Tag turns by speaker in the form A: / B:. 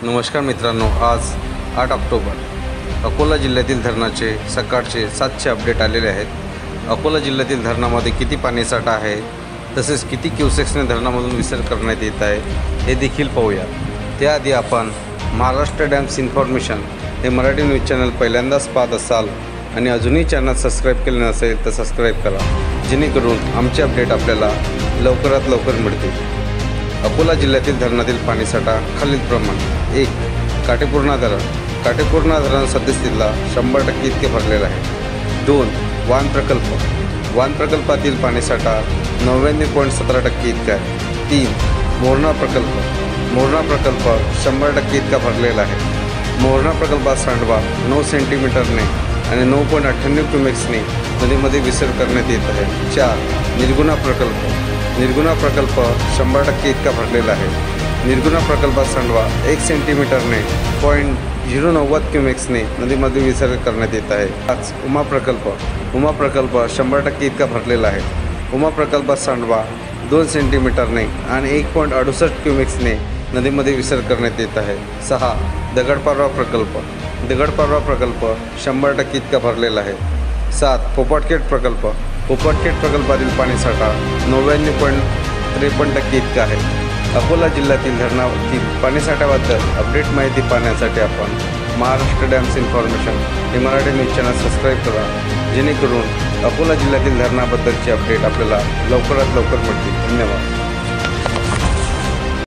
A: नमस्कार मित्रांनो, आज 8 ऑक्टोबर अकोला जिल्ह्यातील धरणाचे सकाळचे 700 अपडेट आलेले आहेत। अकोला जिल्ह्यातील धरणामध्ये किती पाणीसाठा आहे, तसेच किती क्युसेक्सने धरणामधून विसर्ग करण्यात येत आहे हे देखील पाहूया। त्याआधी आपण महाराष्ट्र डॅम्स इन्फॉर्मेशन हे मराठी न्यूज चॅनल पहिल्यांदाच पाहत असाल आणि अजूनही चॅनल सबस्क्राईब केले नसेल तर सबस्क्राईब करा, जेणेकरून आमचे अपडेट आपल्याला लवकरात लवकर मिळतील। अकोला जिल्ह्यातील धरणातील पाणीसाठा खालीलप्रमाणे: 1. काटेपूर्णा धरण। काटेपूर्णा धरण सद्यस्थितीला 100% इतके भरलेले आहे। 2. वान प्रकल्प। वान प्रकल्पातील पाणीसाठा 99.17% इतका आहे। 3. मोरणा प्रकल्प। मोरणा प्रकल्प 100% इतका भरलेला आहे। मोरणा प्रकल्पात सांडवा 9 सेंटीमीटरने आणि 9.98 क्युमेक्सने नदीमध्ये विसर्ग करण्यात येत आहे। 4. निर्गुणा प्रकल्प। निर्गुणा प्रकल्प 100% इतका भरलेला आहे। निर्गुणा प्रकल्पात सांडवा 1 सेंटीमीटरने 0.090 क्युमेक्सने नदीमध्ये विसर्ग करण्यात येत आहे। 5. उमा प्रकल्प। उमा प्रकल्प 100% इतका भरलेला आहे। उमा प्रकल्पात सांडवा 2 सेंटीमीटरने आणि 1.68 क्युमेक्सने नदीमध्ये विसर्ग करण्यात येत आहे। 6. दगडपारवा प्रकल्प। दगडपारवा प्रकल्प 100% इतका भरलेला आहे। 7. पोपटखेड प्रकल्प। पोपटखेड प्रकल्पातील पाणीसाठा 99.53% इतका आहे। अकोला जिल्ह्यातील धरणातील पाणीसाठ्याबद्दल अपडेट माहिती पाहण्यासाठी आपण महाराष्ट्र डॅम्स इन्फॉर्मेशन हे मराठी न्यूज चॅनल सबस्क्राईब करा, जेणेकरून अकोला जिल्ह्यातील धरणाबद्दलची अपडेट आपल्याला लवकरात लवकर मिळतील। धन्यवाद।